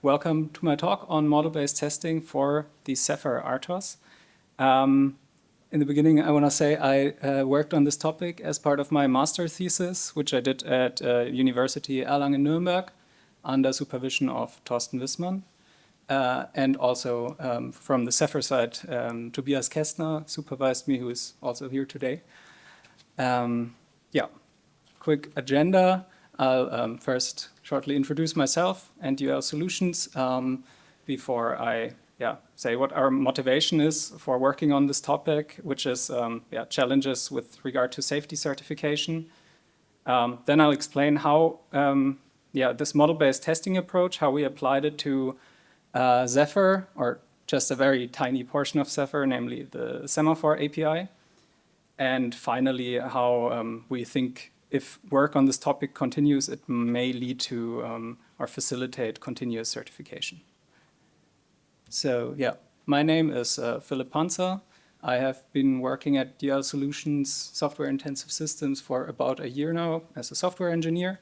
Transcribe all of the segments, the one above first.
Welcome to my talk on model-based testing for the Zephyr RTOS. In the beginning, I want to say I worked on this topic as part of my master thesis, which I did at University Erlangen-Nuremberg under supervision of Thorsten Wissmann. And also from the Zephyr side, Tobias Kästner supervised me, who is also here today. Quick agenda. I'll first shortly introduce myself and UL Solutions before I say what our motivation is for working on this topic, which is challenges with regard to safety certification. Then I'll explain how this model-based testing approach, how we applied it to Zephyr, or just a very tiny portion of Zephyr, namely the semaphore API. And finally, how we think if work on this topic continues, it may lead to or facilitate continuous certification. So my name is Philipp Panzer. I have been working at UL Solutions Software Intensive Systems for about a year now as a software engineer.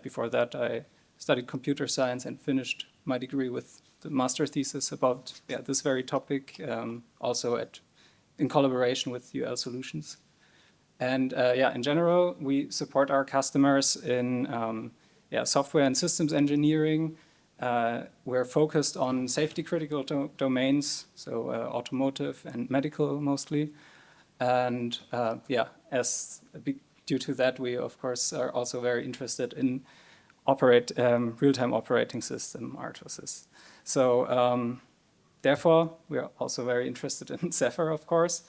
Before that, I studied computer science and finished my degree with the master thesis about this very topic, also in collaboration with UL Solutions. And in general, we support our customers in software and systems engineering. We're focused on safety critical domains, so automotive and medical mostly. And due to that, we of course are also very interested in real-time operating system RTOSs. So therefore, we are also very interested in Zephyr, of course.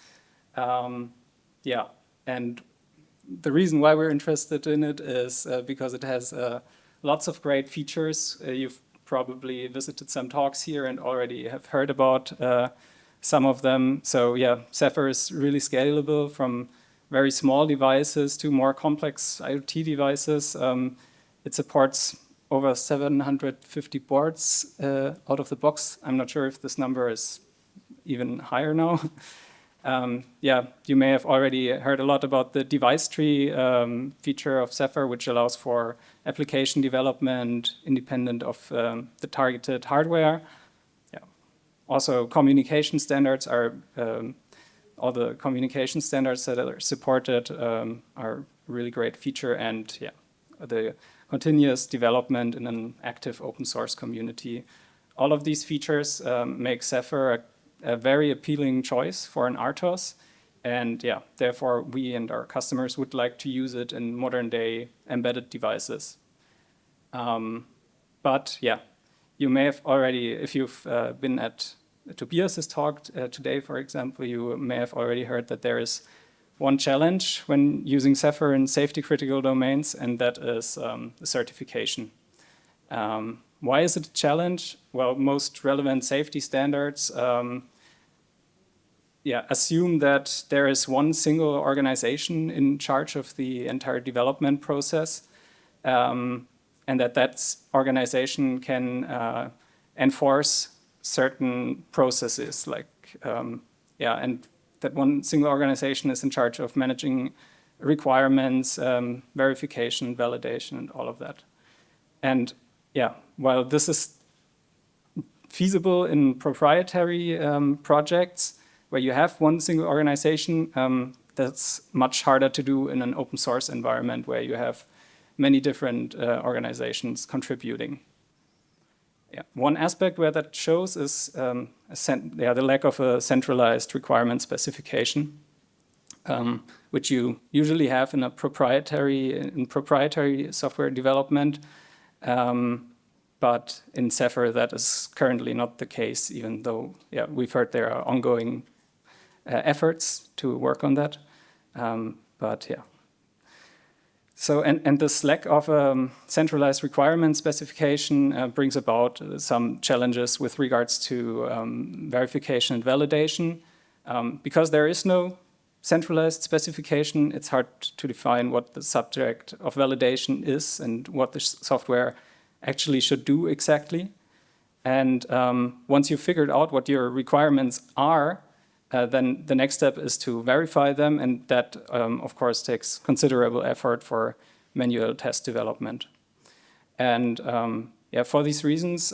And the reason why we're interested in it is because it has lots of great features. You've probably visited some talks here and already have heard about some of them. So Zephyr is really scalable from very small devices to more complex IoT devices. It supports over 750 boards out of the box. I'm not sure if this number is even higher now. You may have already heard a lot about the device tree feature of Zephyr, which allows for application development independent of the targeted hardware. Also, communication standards are, all the communication standards that are supported are a really great feature, and the continuous development in an active open source community. All of these features make Zephyr a very appealing choice for an RTOS, and therefore we and our customers would like to use it in modern day embedded devices. But you may have already, if you've been at Tobias's talk today, for example, you may have already heard that there is one challenge when using Zephyr in safety critical domains, and that is the certification. Why is it a challenge? Well, most relevant safety standards assume that there is one single organization in charge of the entire development process, and that organization can enforce certain processes, and that one single organization is in charge of managing requirements, verification, validation, and all of that. And while this is feasible in proprietary projects where you have one single organization, that's much harder to do in an open source environment where you have many different organizations contributing. One aspect where that shows is the lack of a centralized requirement specification, which you usually have in proprietary software development. But in Zephyr, that is currently not the case, even though we've heard there are ongoing efforts to work on that. So, and this lack of centralized requirement specification brings about some challenges with regards to verification and validation. Because there is no centralized specification, it's hard to define what the subject of validation is and what the software actually should do exactly. And once you've figured out what your requirements are, then the next step is to verify them, and that, of course, takes considerable effort for manual test development. And yeah, for these reasons,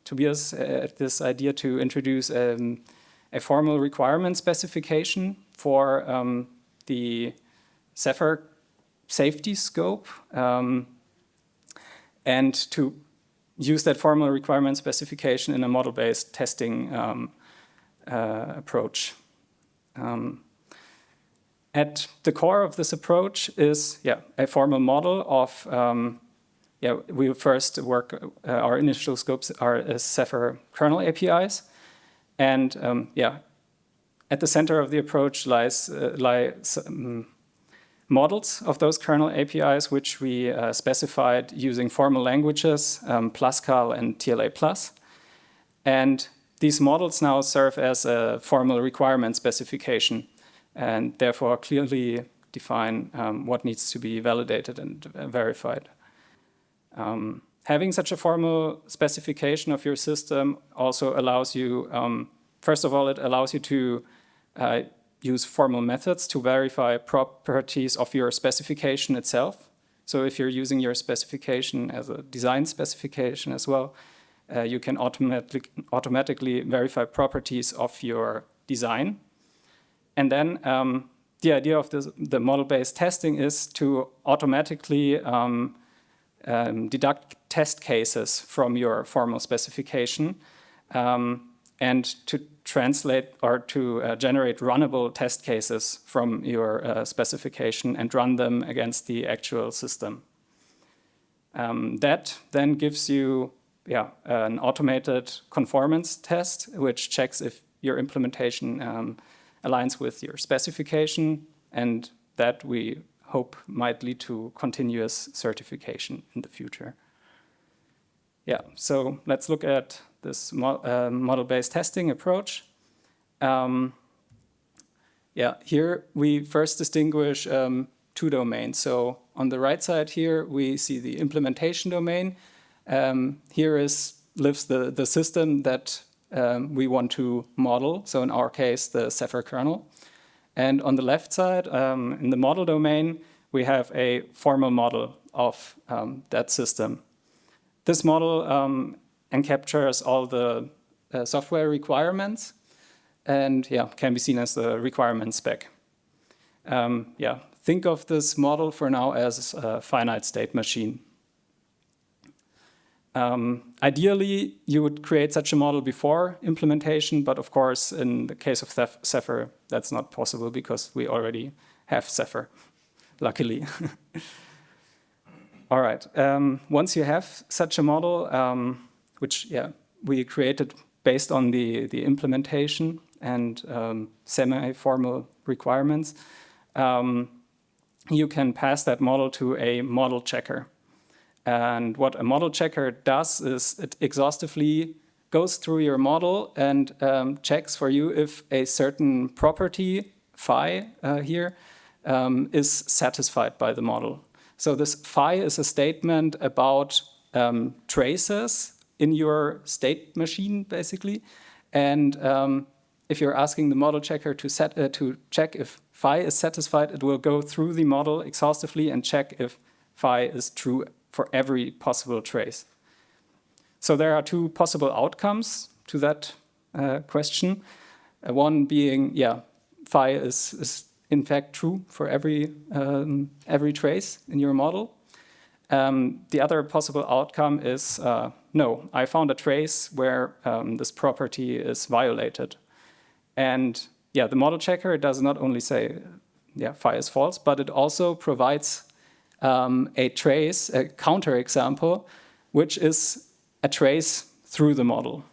Tobias had this idea to introduce a formal requirement specification for the Zephyr safety scope, and to use that formal requirement specification in a model-based testing approach. At the core of this approach is a formal model of, we first work, our initial scopes are Zephyr kernel APIs. And at the center of the approach lie models of those kernel APIs, which we specified using formal languages, Pascal and TLA+. And these models now serve as a formal requirement specification and therefore clearly define what needs to be validated and verified. Having such a formal specification of your system also allows you, first of all, it allows you to use formal methods to verify properties of your specification itself. So if you're using your specification as a design specification as well, you can automatically verify properties of your design. And then the idea of the model-based testing is to automatically deduct test cases from your formal specification and to translate or to generate runnable test cases from your specification and run them against the actual system. That then gives you an automated conformance test, which checks if your implementation aligns with your specification, and that we hope might lead to continuous certification in the future. Yeah, so let's look at this model-based testing approach. Here we first distinguish two domains. So on the right side here, we see the implementation domain. Here lives the system that we want to model. So in our case, the Zephyr kernel. And on the left side, in the model domain, we have a formal model of that system. This model encaptures all the software requirements and can be seen as the requirement spec. Think of this model for now as a finite state machine. Ideally, you would create such a model before implementation, but of course, in the case of Zephyr, that's not possible because we already have Zephyr, luckily. All right, once you have such a model, which we created based on the implementation and semi-formal requirements, you can pass that model to a model checker. And what a model checker does is it exhaustively goes through your model and checks for you if a certain property, phi here, is satisfied by the model. So this phi is a statement about traces in your state machine, basically. And if you're asking the model checker to check if phi is satisfied, it will go through the model exhaustively and check if phi is true for every possible trace. So there are two possible outcomes to that question. One being, phi is in fact true for every trace in your model. The other possible outcome is, no, I found a trace where this property is violated. And the model checker does not only say, phi is false, but it also provides a trace, a counterexample, which is a trace through the model.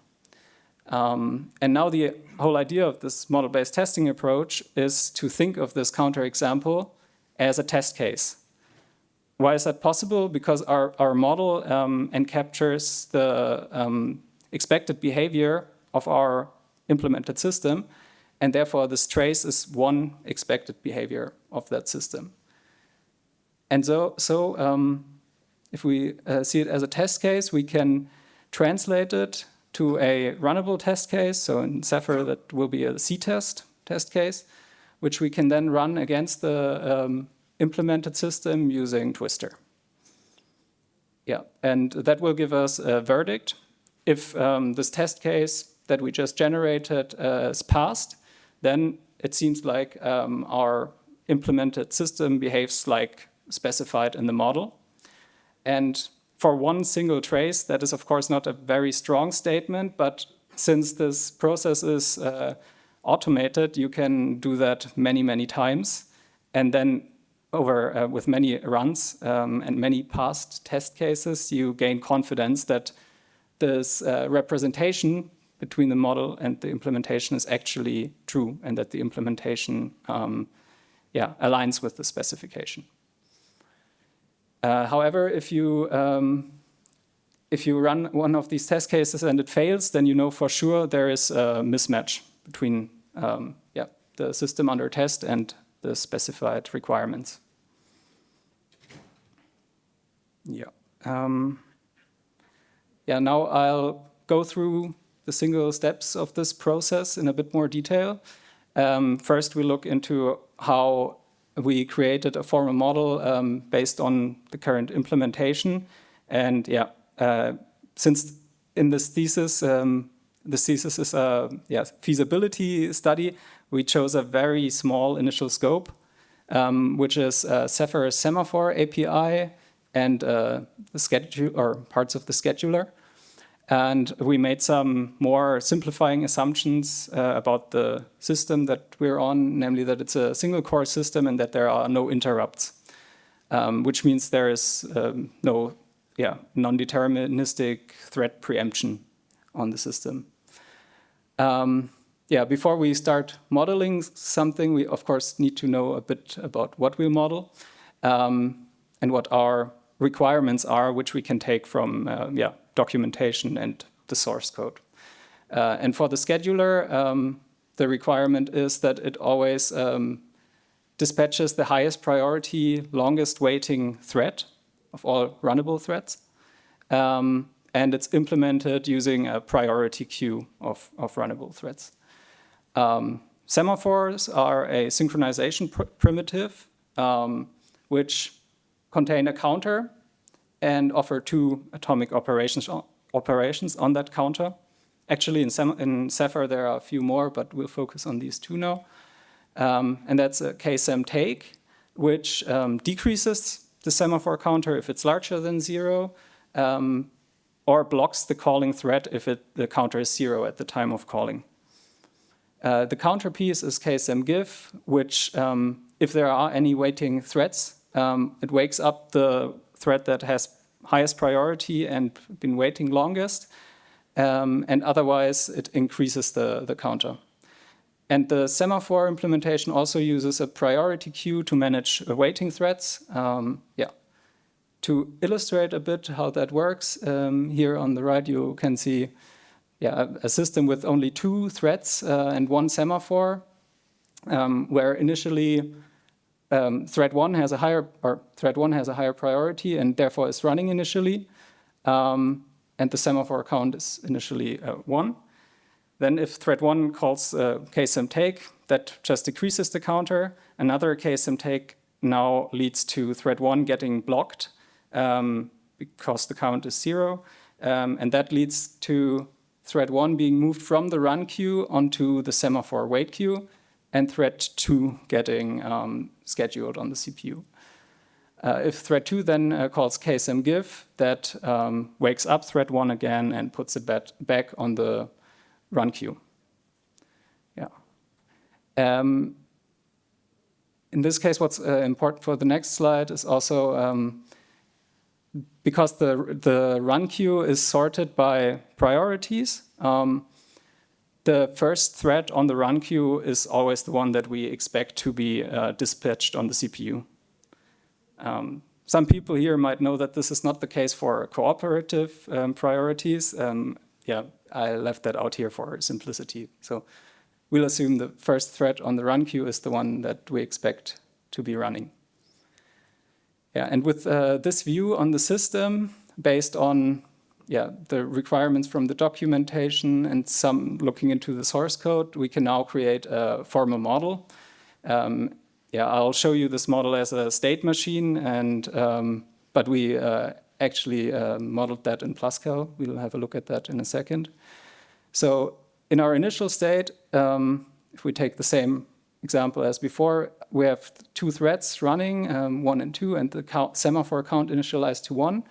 And now the whole idea of this model-based testing approach is to think of this counterexample as a test case. Why is that possible? Because our model encaptures the expected behavior of our implemented system, and therefore this trace is one expected behavior of that system. And so if we see it as a test case, we can translate it to a runnable test case. So in Zephyr, that will be a ZTest test case, which we can then run against the implemented system using Twister. Yeah, and that will give us a verdict. If this test case that we just generated is passed, then it seems like our implemented system behaves like specified in the model. And for one single trace, that is of course not a very strong statement, but since this process is automated, you can do that many, many times. And then over with many runs and many past test cases, you gain confidence that this representation between the model and the implementation is actually true, and that the implementation aligns with the specification. However, if you run one of these test cases and it fails, then you know for sure there is a mismatch between the system under test and the specified requirements. Now I'll go through the single steps of this process in a bit more detail. First, we look into how we created a formal model based on the current implementation. And since in this thesis is a feasibility study, we chose a very small initial scope, which is Zephyr semaphore API and the schedule or parts of the scheduler. And we made some more simplifying assumptions about the system that we're on, namely that it's a single core system and that there are no interrupts, which means there is no non-deterministic threat preemption on the system. Before we start modeling something, we of course need to know a bit about what we'll model and what our requirements are, which we can take from documentation and the source code. And for the scheduler, the requirement is that it always dispatches the highest priority, longest waiting thread of all runnable threads. And it's implemented using a priority queue of runnable threads. Semaphores are a synchronization primitive, which contain a counter and offer two atomic operations on that counter. Actually, in Zephyr, there are a few more, but we'll focus on these two now. And that's a ksem take, which decreases the semaphore counter if it's larger than 0, or blocks the calling thread if the counter is 0 at the time of calling. The counter piece is ksem give, which, if there are any waiting threads, it wakes up the thread that has highest priority and been waiting longest, and otherwise it increases the counter. And the semaphore implementation also uses a priority queue to manage waiting threads. To illustrate a bit how that works, here on the right you can see a system with only 2 threads and 1 semaphore, where initially thread 1 has a higher priority and therefore is running initially, and the semaphore count is initially 1. Then if thread 1 calls ksem take, that just decreases the counter. Another ksem take now leads to thread 1 getting blocked because the count is 0, and that leads to thread 1 being moved from the run queue onto the semaphore wait queue, and thread 2 getting scheduled on the CPU. If thread 2 then calls ksem give, that wakes up thread 1 again and puts it back on the run queue. In this case, what's important for the next slide is also because the run queue is sorted by priorities, the first thread on the run queue is always the one that we expect to be dispatched on the CPU. Some people here might know that this is not the case for cooperative priorities. I left that out here for simplicity. So we'll assume the first thread on the run queue is the one that we expect to be running. And with this view on the system, based on the requirements from the documentation and some looking into the source code, we can now create a formal model. I'll show you this model as a state machine, and but we actually modeled that in Pascal. We'll have a look at that in a second. So in our initial state, if we take the same example as before, we have 2 threads running, 1 and 2, and the semaphore count initialized to 1.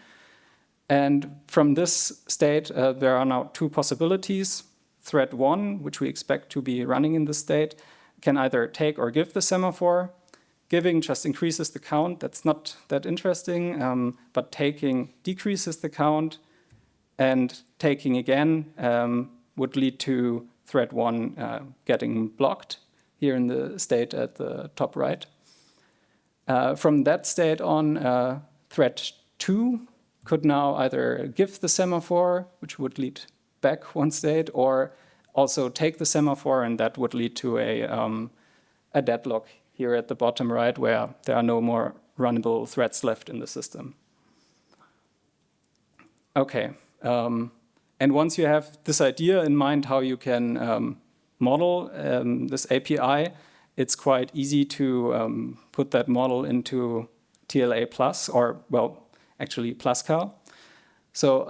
And from this state, there are now 2 possibilities. Thread 1, which we expect to be running in this state, can either take or give the semaphore. Giving just increases the count. That's not that interesting, but taking decreases the count, and taking again would lead to thread 1 getting blocked here in the state at the top right. From that state on, thread 2 could now either give the semaphore, which would lead back 1 state, or also take the semaphore, and that would lead to a deadlock here at the bottom right, where there are no more runnable threads left in the system. Okay, and once you have this idea in mind how you can model this API, it's quite easy to put that model into TLA plus, or well, actually Pascal. So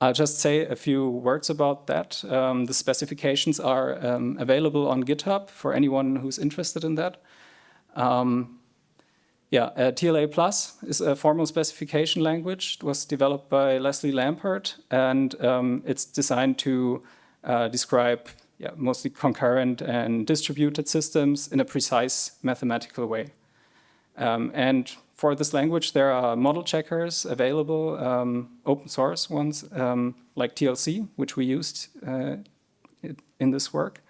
I'll just say a few words about that. The specifications are available on GitHub for anyone who's interested in that. TLA Plus is a formal specification language. It was developed by Leslie Lampert, and it's designed to describe mostly concurrent and distributed systems in a precise mathematical way. And for this language, there are model checkers available, open source ones, like TLC, which we used in this work.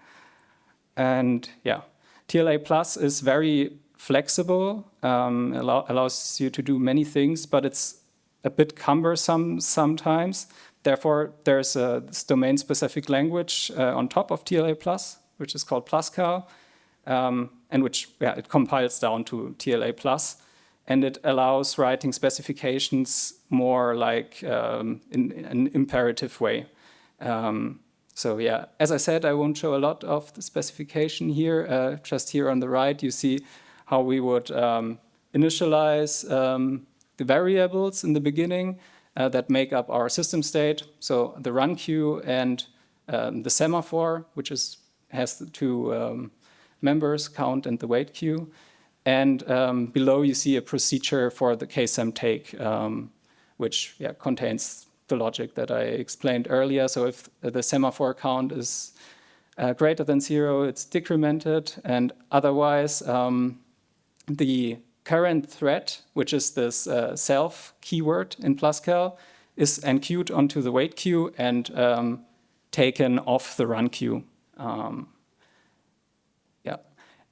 And yeah, TLA Plus is very flexible, allows you to do many things, but it's a bit cumbersome sometimes. Therefore, there's this domain-specific language on top of TLA Plus, which is called Pascal, and which it compiles down to TLA Plus. And it allows writing specifications more like in an imperative way. So yeah, as I said, I won't show a lot of the specification here. Just here on the right, you see how we would initialize the variables in the beginning that make up our system state. So the run queue and the semaphore, which has the 2 members, count and the wait queue. And below you see a procedure for the ksem take, which contains the logic that I explained earlier. So if the semaphore count is greater than 0, it's decremented, and otherwise the current thread, which is this self keyword in Pascal, is enqueued onto the wait queue and taken off the run queue.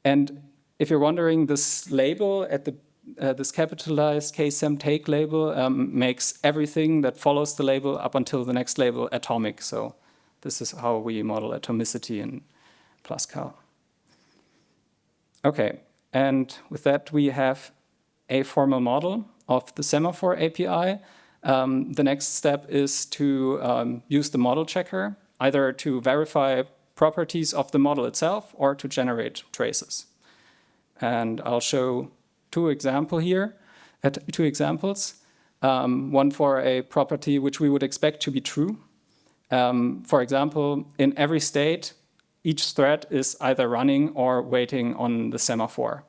And if you're wondering, this label at the this capitalized ksem take label makes everything that follows the label up until the next label atomic. So this is how we model atomicity in Pascal. Okay, and with that we have a formal model of the semaphore API. The next step is to use the model checker, either to verify properties of the model itself or to generate traces. And I'll show 2 examples here, one for a property which we would expect to be true. For example, in every state, each thread is either running or waiting on the semaphore.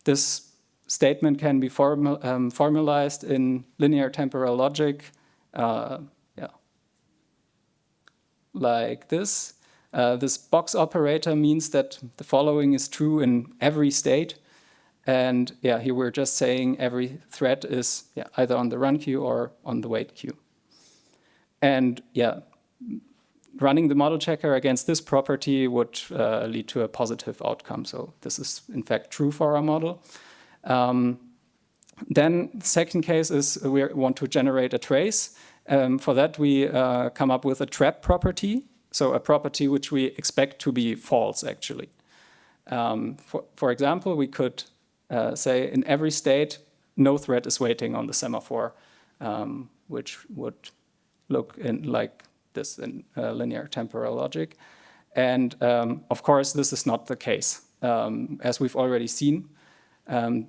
This statement can be formalized in linear temporal logic, like this. This box operator means that the following is true in every state. And here we're just saying every thread is either on the run queue or on the wait queue. And running the model checker against this property would lead to a positive outcome. So this is in fact true for our model. Then the second case is we want to generate a trace. For that, we come up with a trap property, so a property which we expect to be false, actually. For example, we could say in every state, no thread is waiting on the semaphore, which would look like this in linear temporal logic. And of course, this is not the case, as we've already seen. And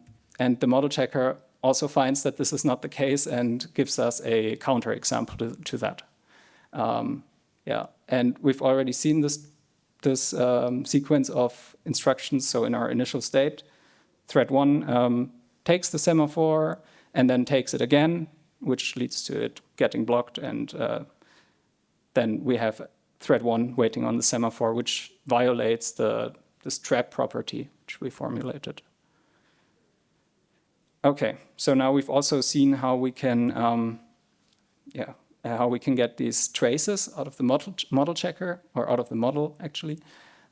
the model checker also finds that this is not the case and gives us a counterexample to that. Yeah, and we've already seen this sequence of instructions. So in our initial state, thread 1 takes the semaphore and then takes it again, which leads to it getting blocked. And then we have thread 1 waiting on the semaphore, which violates this trap property, which we formulated. Okay, so now we've also seen how we can, how we can get these traces out of the model checker, or out of the model, actually.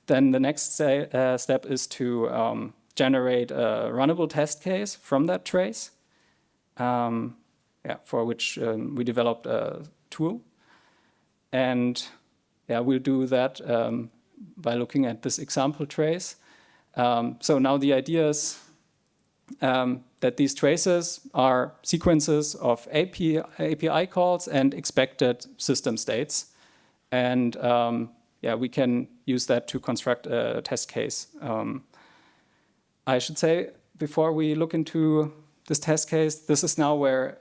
Then the next step is to generate a runnable test case from that trace, for which we developed a tool. And we'll do that by looking at this example trace. So now the idea is that these traces are sequences of API calls and expected system states. And we can use that to construct a test case. I should say, before we look into this test case, this is now where,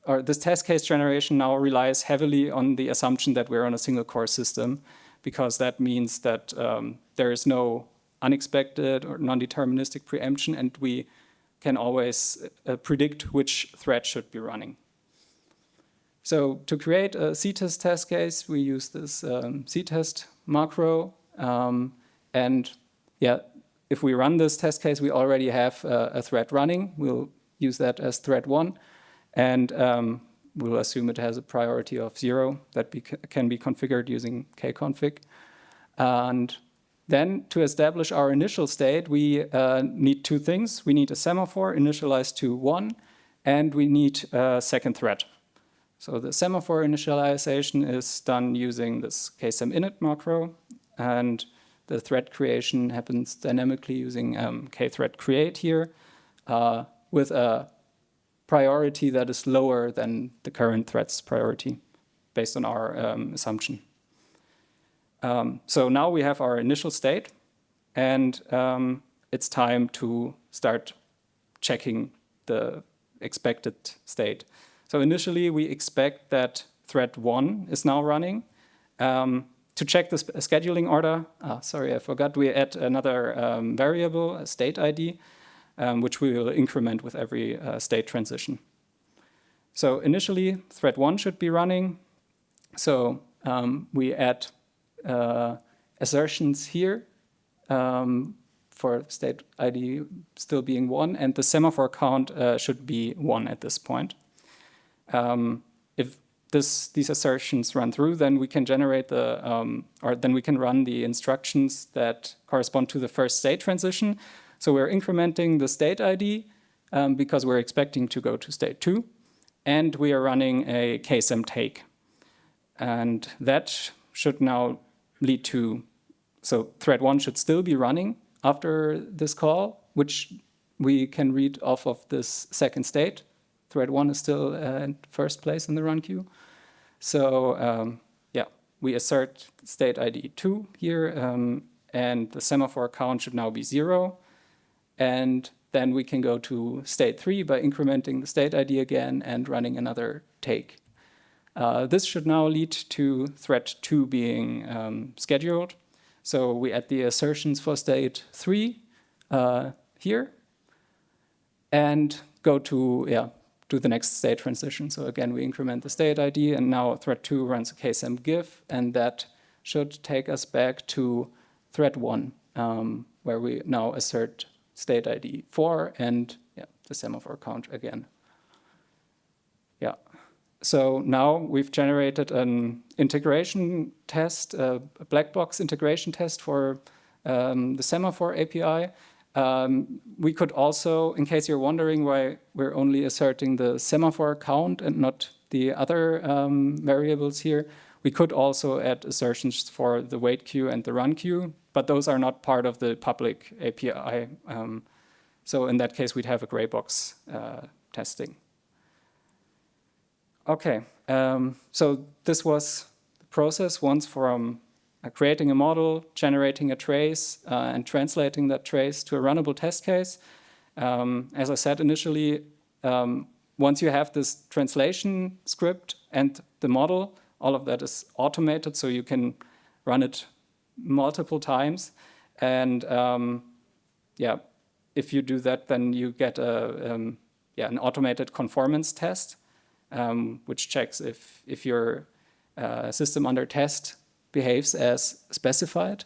or this test case generation now relies heavily on the assumption that we're on a single core system, because that means that there is no unexpected or non-deterministic preemption, and we can always predict which thread should be running. So to create a ZTest test case, we use this ZTest macro. And if we run this test case, we already have a thread running. We'll use that as thread 1. And we'll assume it has a priority of 0 that can be configured using kconfig. And then to establish our initial state, we need two things. We need a semaphore initialized to 1, and we need a second thread. So the semaphore initialization is done using this kseminit macro, and the thread creation happens dynamically using kthread_create here with a priority that is lower than the current thread's priority based on our assumption. So now we have our initial state, and it's time to start checking the expected state. So initially, we expect that thread 1 is now running. To check the scheduling order, sorry, I forgot, we add another variable, a state ID, which we will increment with every state transition. So initially, thread 1 should be running. So we add assertions here for state ID still being 1, and the count should be 1 at this point. If these assertions run through, then we can generate then we can run the instructions that correspond to the first state transition. So we're incrementing the state ID because we're expecting to go to state 2, and we are running a ksemtake. And that should now lead to, so thread 1 should still be running after this call, which we can read off of this second state. Thread 1 is still in first place in the run queue. So we assert state ID 2 here, and the semaphore count should now be 0. And then we can go to state 3 by incrementing the state ID again and running another take. This should now lead to thread 2 being scheduled. So we add the assertions for state 3 here and go to the next state transition. So again, we increment the state ID, and now thread 2 runs a ksemgif, and that should take us back to thread 1, where we now assert state ID 4 and the semaphore count again. So now we've generated an integration test, a black box integration test for the semaphore API. We could also, in case you're wondering why we're only asserting the semaphore count and not the other variables here, we could also add assertions for the wait queue and the run queue, but those are not part of the public API. So in that case, we'd have a gray box testing. Okay, so this was the process once from creating a model, generating a trace, and translating that trace to a runnable test case. As I said initially, once you have this translation script and the model, all of that is automated, so you can run it multiple times. And yeah, if you do that, then you get an automated conformance test, which checks if your system under test behaves as specified.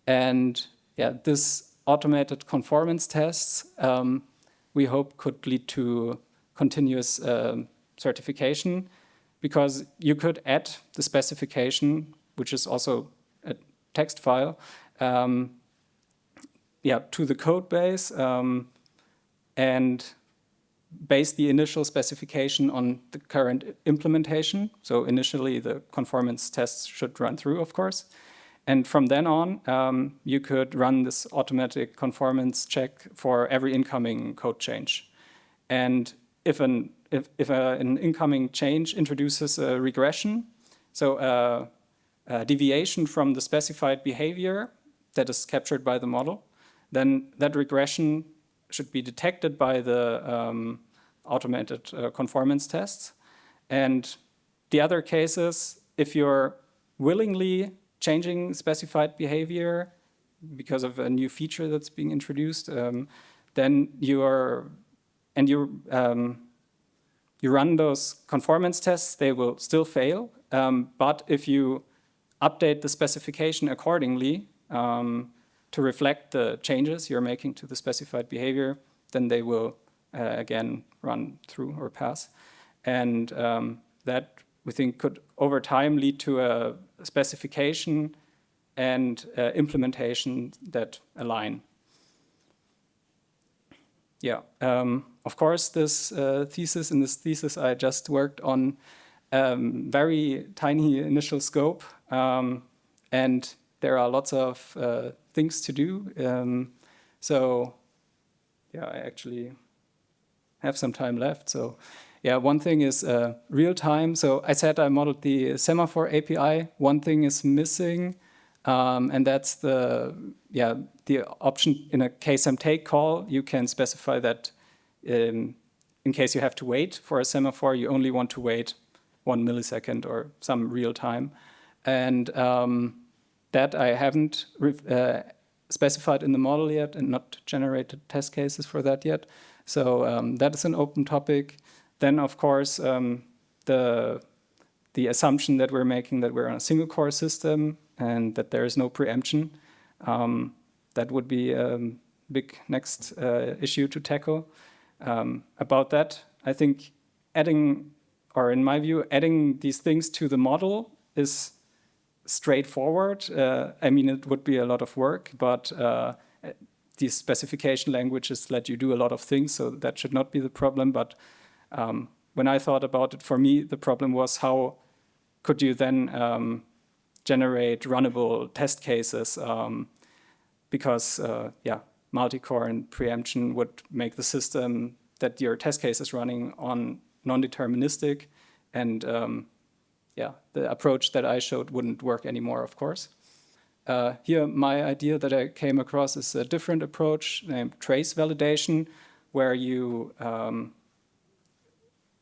And yeah, this automated conformance tests we hope could lead to continuous certification, because you could add the specification, which is also a text file, to the code base and base the initial specification on the current implementation. So initially, the conformance tests should run through, of course. And from then on, you could run this automatic conformance check for every incoming code change. And if an incoming change introduces a regression, so a deviation from the specified behavior that is captured by the model, then that regression should be detected by the automated conformance tests. And the other cases, if you're willingly changing specified behavior because of a new feature that's being introduced, then you run those conformance tests, they will still fail. But if you update the specification accordingly to reflect the changes you're making to the specified behavior, then they will again run through or pass. And that, we think, could over time lead to a specification and implementation that align. Yeah, of course, this thesis I just worked on very tiny initial scope, and there are lots of things to do. So yeah, I actually have some time left. So yeah, one thing is real time. So I said I modeled the semaphore API. One thing is missing, and that's the option in a ksmtake call. You can specify that in case you have to wait for a semaphore, you only want to wait 1 millisecond or some real time. And that I haven't specified in the model yet and not generated test cases for that yet. So that is an open topic. Then, of course, the assumption that we're making that we're on a single core system and that there is no preemption, that would be a big next issue to tackle. About that, I think adding, or in my view, adding these things to the model is straightforward. I mean, it would be a lot of work, but these specification languages let you do a lot of things, so that should not be the problem. But when I thought about it, for me, the problem was how could you then generate runnable test cases, because multi-core and preemption would make the system that your test case is running on non-deterministic, and the approach that I showed wouldn't work anymore, of course. Here, my idea that I came across is a different approach named trace validation, where you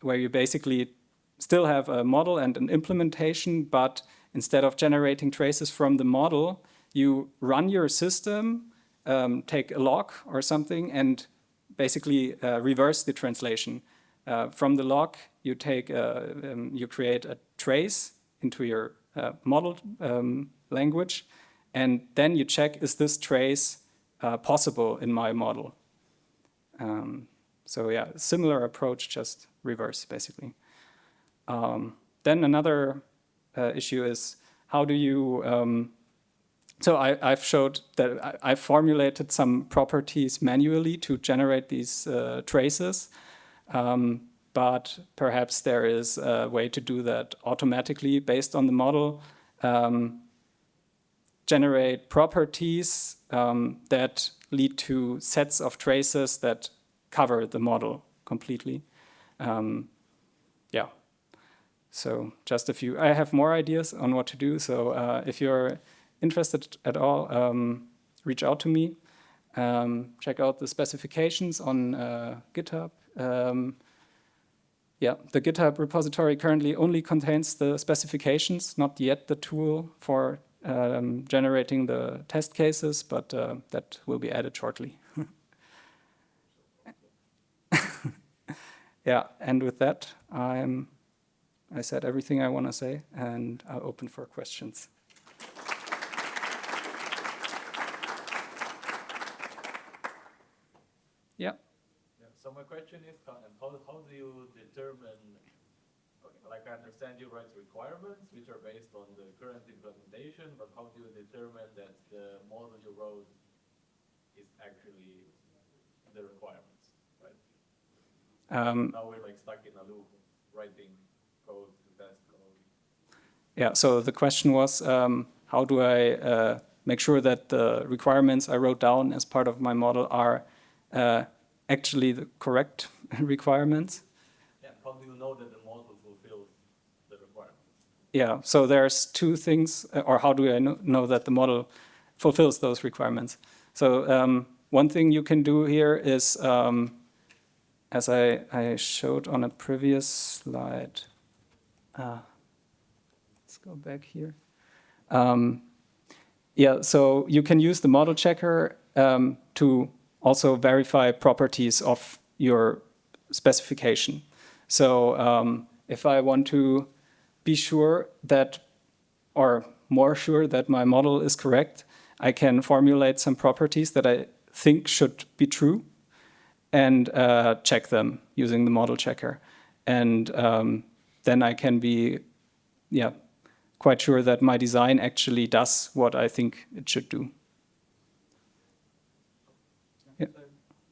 basically still have a model and an implementation, but instead of generating traces from the model, you run your system, take a log or something, and basically reverse the translation. From the log, you take you create a trace into your model language, and then you check, is this trace possible in my model? So yeah, similar approach, just reverse, basically. Then another issue is, how do you... so I've showed that I formulated some properties manually to generate these traces, but perhaps there is a way to do that automatically based on the model. Generate properties that lead to sets of traces that cover the model completely. So just a few. I have more ideas on what to do, so if you're interested at all, reach out to me. Check out the specifications on GitHub. Yeah, the GitHub repository currently only contains the specifications, not yet the tool for generating the test cases, but that will be added shortly. Yeah, and with that, I said everything I want to say, and I'll open for questions. Yeah. So my question is, how do you determine, like I understand you write requirements which are based on the current implementation, but how do you determine that the model you wrote is actually the requirements, right? Now we're like stuck in a loop writing code to test code. Yeah, so the question was, how do I make sure that the requirements I wrote down as part of my model are actually the correct requirements? Yeah, how do you know that the model fulfills the requirements? Yeah, so there's two things, or how do I know that the model fulfills those requirements? So one thing you can do here is, as I showed on a previous slide, let's go back here. Yeah, so you can use the model checker to also verify properties of your specification. So if I want to be sure that, or more sure that my model is correct, I can formulate some properties that I think should be true and check them using the model checker. And then I can be, yeah, quite sure that my design actually does what I think it should do. Yeah. So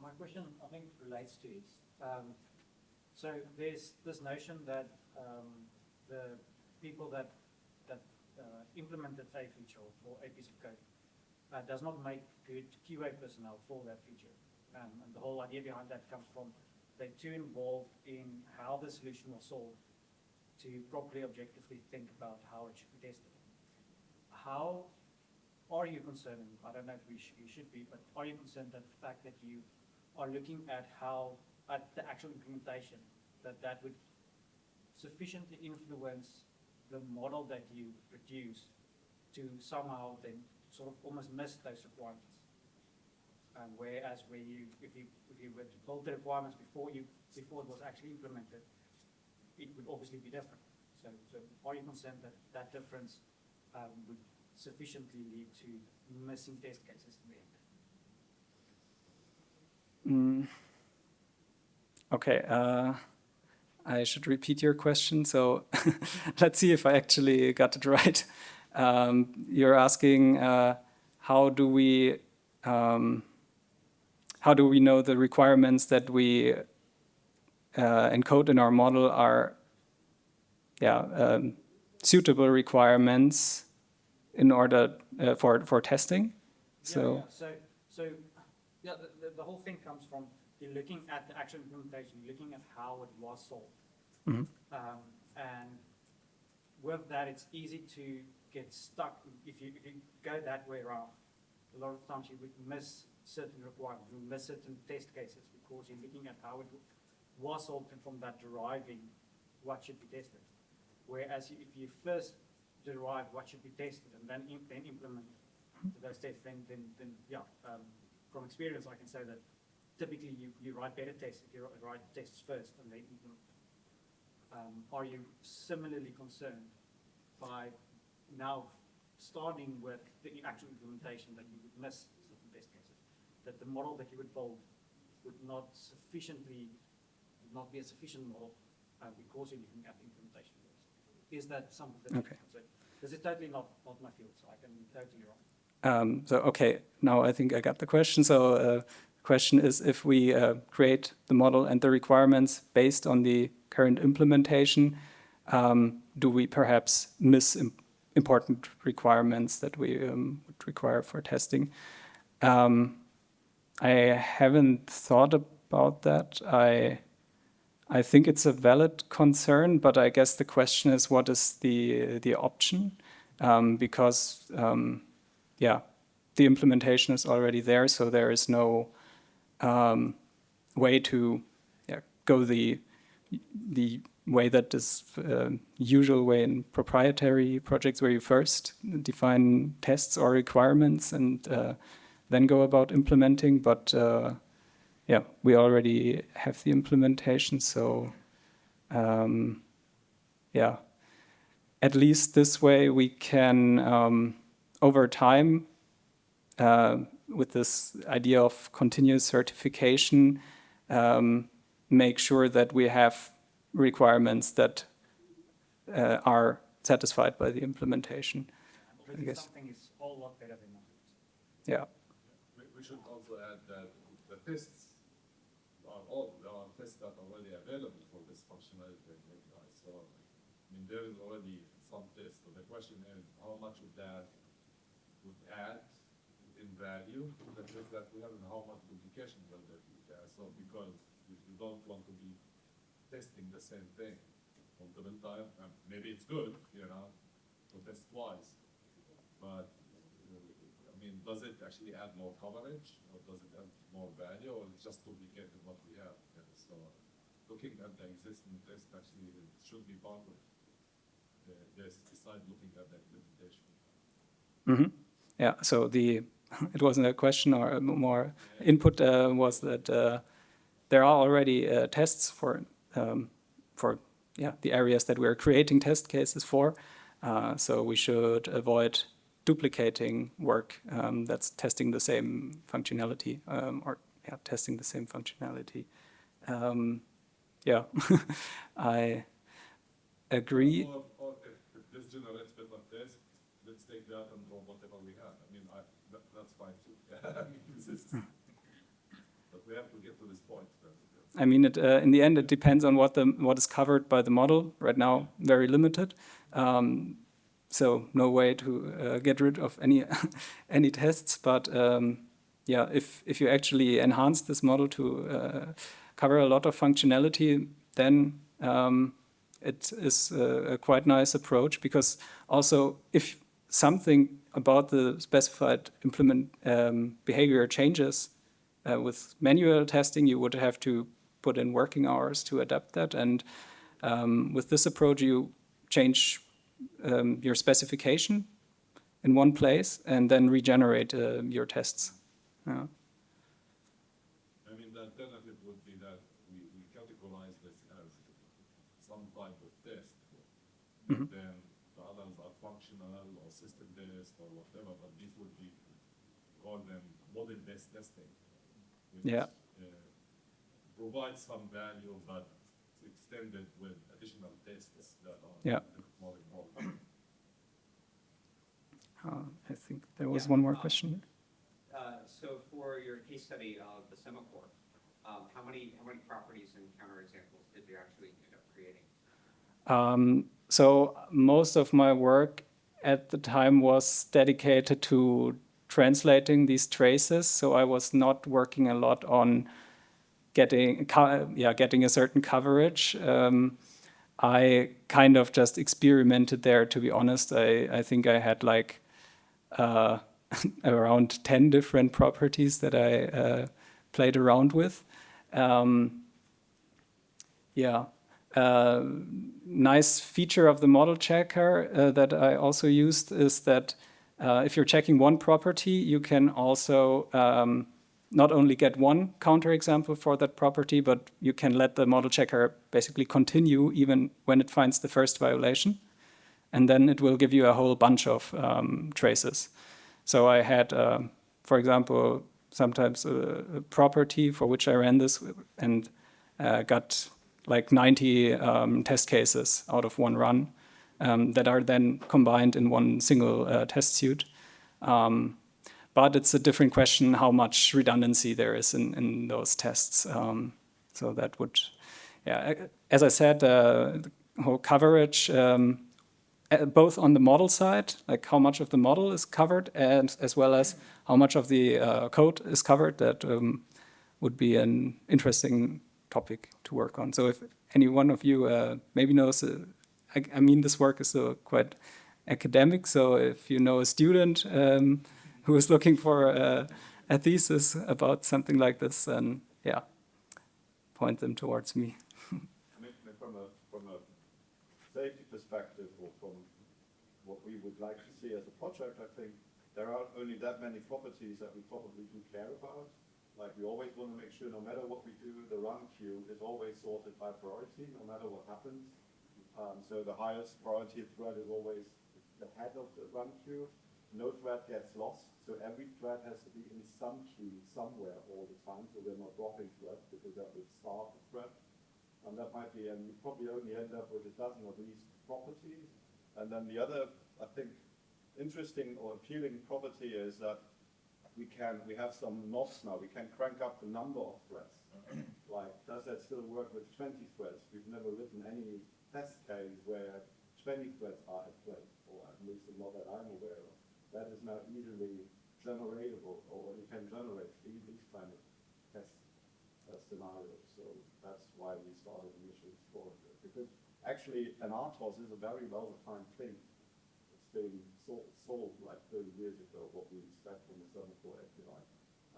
my question, I think, relates to it. So there's this notion that the people that implemented a feature or a piece of code does not make good QA personnel for that feature. And the whole idea behind that comes from they're too involved in how the solution was solved to properly objectively think about how it should be tested. How are you concerned, I don't know if you should be, but are you concerned that the fact that you are looking at how, at the actual implementation, that would sufficiently influence the model that you produce to somehow then sort of almost miss those requirements? Whereas if you were to build the requirements before it was actually implemented, it would obviously be different. So are you concerned that that difference would sufficiently lead to missing test cases in the end? Okay, I should repeat your question. So let's see if I actually got it right. You're asking how do we know the requirements that we encode in our model are suitable requirements in order for testing? So the whole thing comes from you're looking at the actual implementation, looking at how it was solved. Mm-hmm. And with that, it's easy to get stuck. If you go that way around, a lot of times you would miss certain requirements, you miss certain test cases because you're looking at how it was solved and from that deriving what should be tested. Whereas if you first derive what should be tested and then implement those tests, then from experience I can say that typically you write better tests if you write tests first and then implement. Are you similarly concerned by now starting with the actual implementation that you would miss certain test cases, that the model that you would build would not be a sufficient model because you're looking at the implementation? Is that something that okay. This is totally not my field, so I can be totally wrong. So okay, now I think I got the question. So the question is if we create the model and the requirements based on the current implementation, do we perhaps miss important requirements that we would require for testing? I haven't thought about that. I think it's a valid concern, but I guess the question is what is the option? Because the implementation is already there, so there is no way to go the the way that is usual way in proprietary projects, where you first define tests or requirements and then go about implementing. But yeah, we already have the implementation, so yeah, at least this way we can over time, with this idea of continuous certification, make sure that we have requirements that are satisfied by the implementation. I guess. Something is a whole lot better than that. Yeah. We should also add that the tests there are tests that are already available for this functionality in API. So, I mean, there is already some tests. So the question is, how much of that would add in value to the test that we have, and how much duplication will there be there? So, because you don't want to be testing the same thing multiple times. Maybe it's good, to test twice, but I mean, does it actually add more coverage, or does it add more value, or it's just duplicating what we have? So, looking at the existing test actually should be part of this, besides looking at the implementation. Mm-hmm. Yeah. So it wasn't a question or more input was that there are already tests for the areas that we're creating test cases for. So we should avoid duplicating work that's testing the same functionality testing the same functionality. Yeah, I agree. Or if this generates better tests, let's take that and draw whatever we have. I mean, that's fine too. But we have to get to this point. I mean, in the end, it depends on what is covered by the model. Right now, very limited. So no way to get rid of any tests. But yeah, if you actually enhance this model to cover a lot of functionality, then it is a quite nice approach, because also if something about the specified implement behavior changes with manual testing, you would have to put in working hours to adapt that. And with this approach, you change your specification in one place and then regenerate your tests. Yeah. I mean, the alternative would be that we categorize this as some type of test, Mm-hmm. then the others are functional or system-based or whatever, but these would be, call them model-based testing, which provides some value, but it's extended with additional tests that are more involved. I think there was one more question. So for your case study of the semaphore, how many properties and counterexamples did you actually end up creating? So most of my work at the time was dedicated to translating these traces. So I was not working a lot on getting a certain coverage. I kind of just experimented there, to be honest. I think I had like around 10 different properties that I played around with. Nice feature of the model checker that I also used is that if you're checking one property, you can also not only get one counterexample for that property, but you can let the model checker basically continue even when it finds the first violation. And then it will give you a whole bunch of traces. So I had, for example, sometimes a property for which I ran this and got like 90 test cases out of one run that are then combined in one single test suite. But it's a different question how much redundancy there is in those tests. So that would, as I said, the whole coverage, both on the model side, like how much of the model is covered, and as well as how much of the code is covered, that would be an interesting topic to work on. So if any one of you maybe knows, I mean, this work is quite academic, so if you know a student who is looking for a thesis about something like this, then point them towards me. perspective or from what we would like to see as a project, I think there aren't only that many properties that we probably do care about. Like we always want to make sure no matter what we do, the run queue is always sorted by priority, no matter what happens. So the highest priority thread is always the head of the run queue. No thread gets lost, so every thread has to be in some queue somewhere all the time, so we're not dropping threads because that would start the thread. And that might be, and you probably only end up with a dozen of these properties. And then the other, I think, interesting or appealing property is that we have some knobs now. We can crank up the number of threads. Like, does that still work with 20 threads? We've never written any test case where 20 threads are at play, or at least not that I'm aware of. That is now easily generatable, or you can generate these kind of test scenarios. So that's why we started initially exploring it. Because actually, an RTOS is a very well-defined thing. It's been solved like 30 years ago, what we expect from the semaphore API.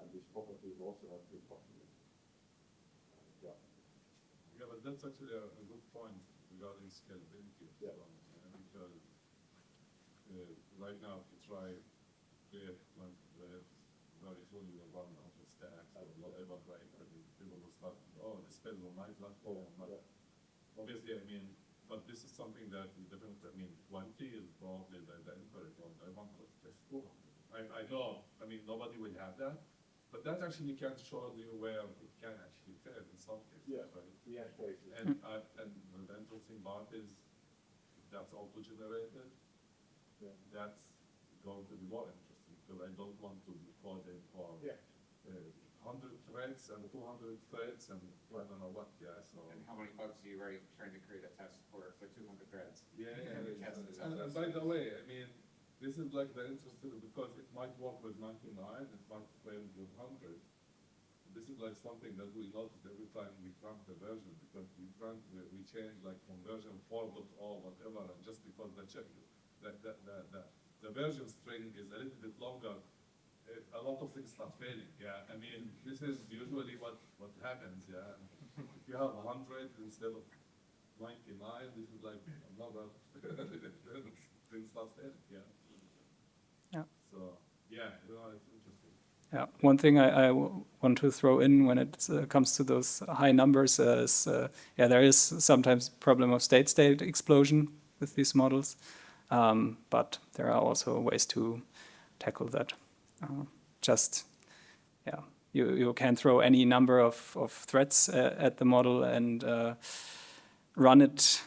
And these properties also have been documented. Yeah. Yeah, but that's actually a good point regarding scalability. Yeah. Because right now, if you try create like very soon you will run out of stacks or whatever, right? I mean, people will start, oh, this fails on my platform. But obviously, I mean, but this is something that is different. I mean, 20 is probably the incorrect one. I want to test 200. I know, I mean, nobody will have that, but that actually can show you where it can actually fail in some cases, right? Yeah, cases. And the interesting part is that's auto-generated. Yeah. That's going to be more interesting because I don't want to be coding for 100 threads and 200 threads and I don't know what. Yeah. So. And how many bugs are you already trying to create a test for 200 threads? Yeah. And And by the way, I mean, this is like the interesting because it might work with 99, it might fail with 100. This is like something that we notice every time we crank the version because we change like from version 4.0 whatever, and just because the version string is a little bit longer, a lot of things start failing. Yeah, I mean this is usually what happens. Yeah, if you have 100 instead of 99, this is like another thing starts failing. Yeah. Yeah. So yeah, you know, it's interesting. Yeah, one thing I want to throw in when it comes to those high numbers is, there is sometimes problem of state explosion with these models, but there are also ways to tackle that. You can throw any number of threads at the model and run it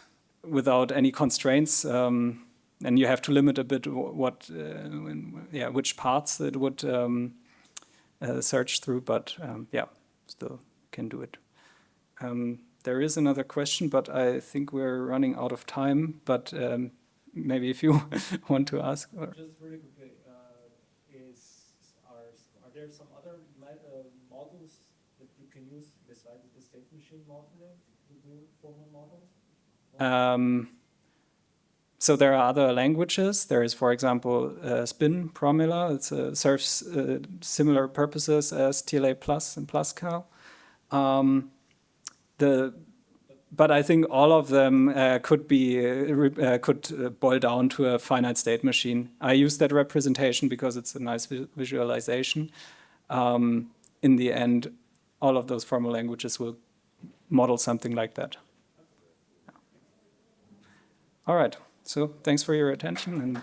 without any constraints. And you have to limit a bit which paths it would search through, but still can do it. There is another question, but I think we're running out of time. But maybe if you want to ask. Just really quickly, are there some other models that you can use besides the state machine modeling to do formal models? So there are other languages. There is, for example, Spin Promula. It serves similar purposes as TLA Plus and Pascal. But I think all of them could boil down to a finite state machine. I use that representation because it's a nice visualization. In the end, all of those formal languages will model something like that. All right. So thanks for your attention. And